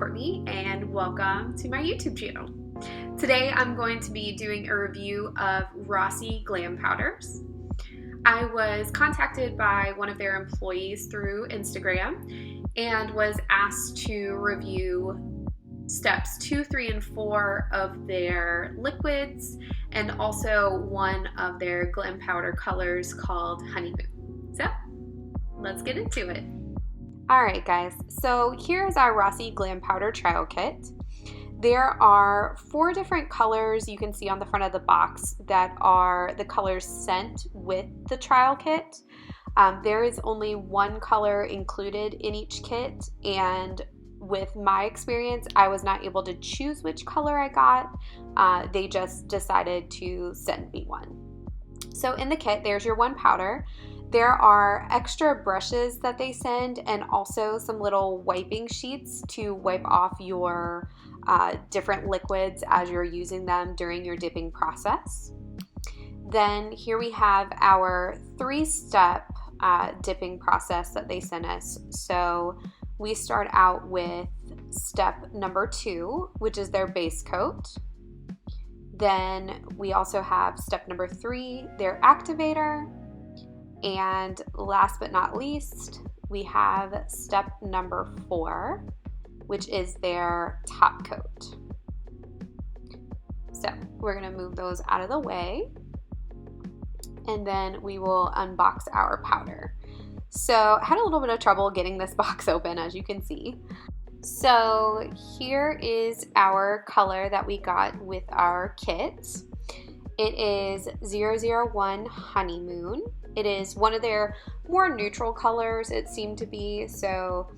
Courtney and welcome to my YouTube channel. Today I'm going to be doing a review of Rossi Glam Powders. I was contacted by one of their employees through Instagram and was asked to review steps 2, 3, and 4 of their liquids and also one of their glam powder colors called Honeymoon. So let's get into it. Alright guys, so here's our Rossi Glam Powder Trial Kit. There are 4 different colors you can see on the front of the box that are the colors sent with the trial kit. There is only one color included in each kit, and with my experience, I was not able to choose which color I got. They just decided to send me one. So in the kit, there's your one powder. There are extra brushes that they send and also some little wiping sheets to wipe off your different liquids as you're using them during your dipping process. Then here we have our 3-step dipping process that they sent us. So we start out with step number 2, which is their base coat. Then we also have step number 3, their activator. And last but not least, we have step number 4, which is their top coat. So we're going to move those out of the way, and then we will unbox our powder. So I had a little bit of trouble getting this box open, as you can see. So here is our color that we got with our kit. It is 001 Honeymoon. It is one of their more neutral colors, it seemed to be. So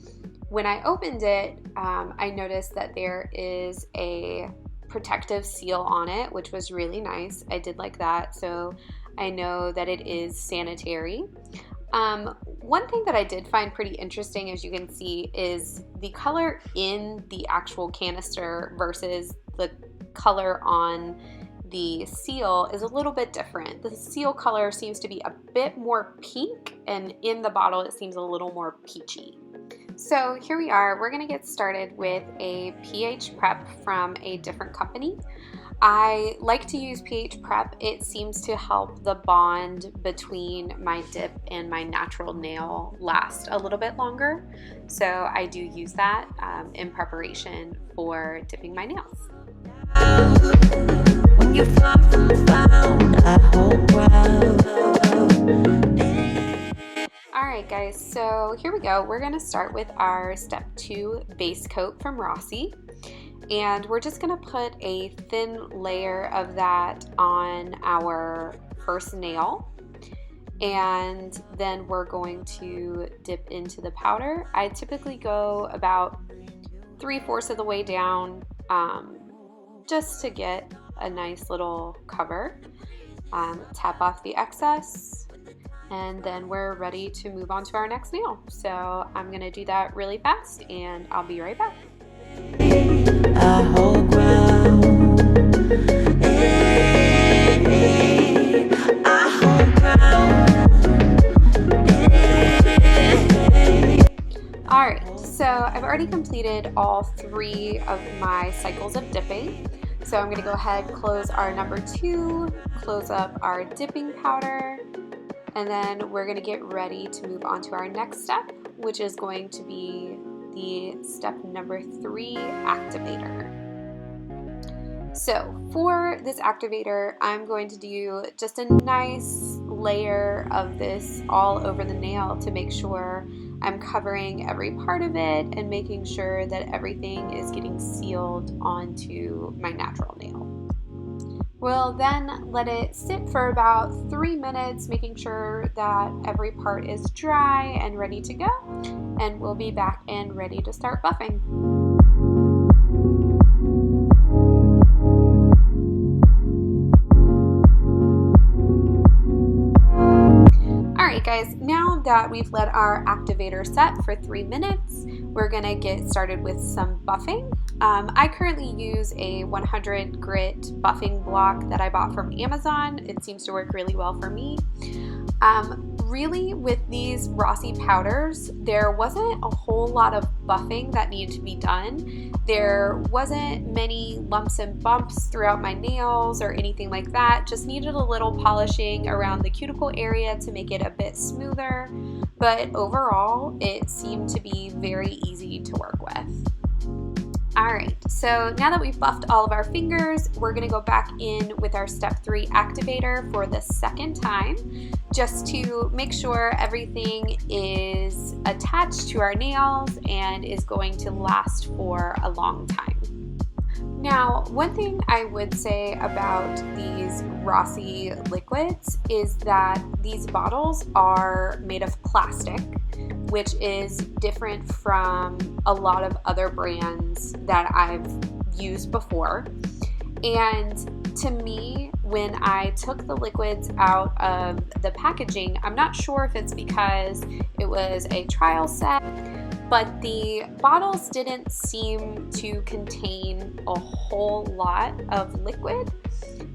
when I opened it, I noticed that there is a protective seal on it, which was really nice. I did like that. So I know that it is sanitary. One thing that I did find pretty interesting, as you can see, is the color in the actual canister versus the color on the seal is a little bit different. The seal color seems to be a bit more pink, and in the bottle it seems a little more peachy. So here we are. We're going to get started with a pH prep from a different company. I like to use pH prep. It seems to help the bond between my dip and my natural nail last a little bit longer. So I do use that in preparation for dipping my nails. Alright guys, so here we go. We're going to start with our step 2 base coat from Rossi, and we're just going to put a thin layer of that on our first nail, and then we're going to dip into the powder. I typically go about 3/4 of the way down just to get a nice little cover. Tap off the excess, and then we're ready to move on to our next nail. So I'm going to do that really fast, and I'll be right back. Alright, so I've already completed all 3 of my cycles of dipping. So I'm going to go ahead, close our number 2, close up our dipping powder, and then we're going to get ready to move on to our next step, which is going to be the step number 3 activator. So for this activator, I'm going to do just a nice layer of this all over the nail to make sure I'm covering every part of it and making sure that everything is getting sealed onto my natural nail. We'll then let it sit for about 3 minutes, making sure that every part is dry and ready to go, and we'll be back and ready to start buffing. Alright guys, now that we've let our activator set for 3 minutes, we're going to get started with some buffing. I currently use a 100 grit buffing block that I bought from Amazon. It seems to work really well for me. Really, with these Rossi powders, there wasn't a whole lot of buffing that needed to be done. There wasn't many lumps and bumps throughout my nails or anything like that. Just needed a little polishing around the cuticle area to make it a bit smoother. But overall, it seemed to be very easy to work with. Alright, so now that we've buffed all of our fingers, we're going to go back in with our step 3 activator for the second time, just to make sure everything is attached to our nails and is going to last for a long time. Now, one thing I would say about these Rossi liquids is that these bottles are made of plastic, which is different from a lot of other brands that I've used before. And to me, when I took the liquids out of the packaging, I'm not sure if it's because it was a trial set, but the bottles didn't seem to contain a whole lot of liquid.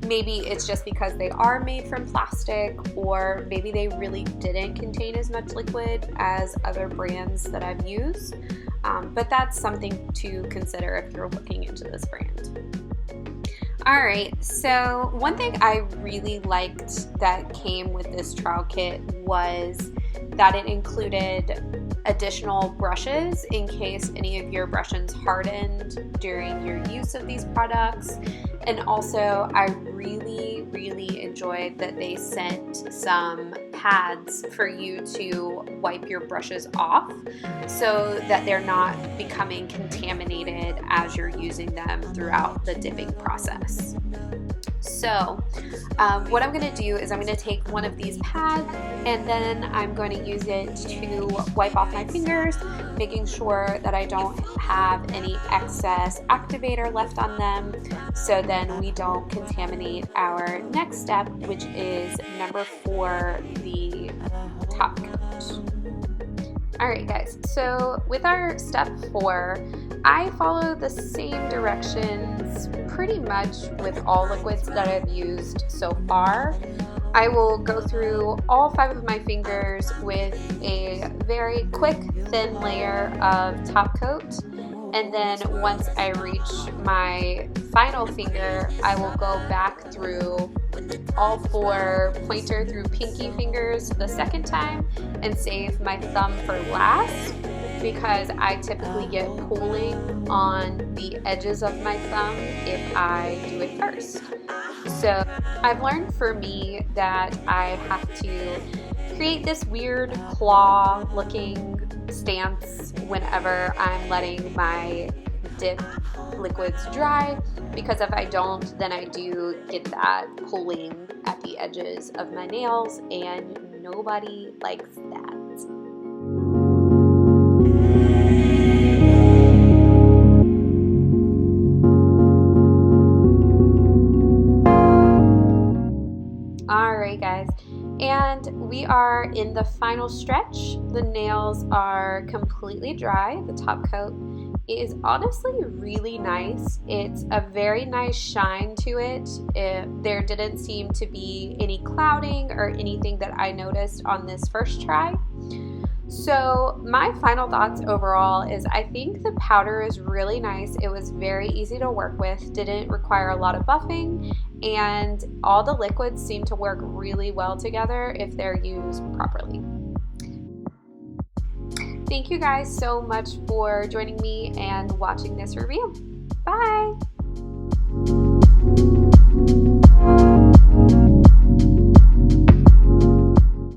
Maybe it's just because they are made from plastic, or maybe they really didn't contain as much liquid as other brands that I've used. But that's something to consider if you're looking into this brand. Alright, so one thing I really liked that came with this trial kit was that it included additional brushes in case any of your brush ends hardened during your use of these products. And also, I really enjoyed that they sent some pads for you to wipe your brushes off so that they're not becoming contaminated as you're using them throughout the dipping process. So what I'm going to do is I'm going to take one of these pads and then I'm going to use it to wipe off my fingers, making sure that I don't have any excess activator left on them, so then we don't contaminate our next step, which is number 4, the top coat. Alright guys, so with our step 4, I follow the same directions pretty much with all liquids that I've used so far. I will go through all 5 of my fingers with a very quick, thin layer of top coat, and then once I reach my final finger, I will go back through all 4 pointer through pinky fingers the second time and save my thumb for last, because I typically get pooling on the edges of my thumb if I do it first. So I've learned for me that I have to create this weird claw looking stance whenever I'm letting my dip liquids dry, because if I don't, then I do get that pulling at the edges of my nails, and nobody likes that. Alright guys, and we are in the final stretch. The nails are completely dry. The top coat is honestly really nice. It's a very nice shine to it. There didn't seem to be any clouding or anything that I noticed on this first try. So my final thoughts overall is I think the powder is really nice. It was very easy to work with, didn't require a lot of buffing, and all the liquids seem to work really well together if they're used properly. Thank you guys so much for joining me and watching this review. Bye!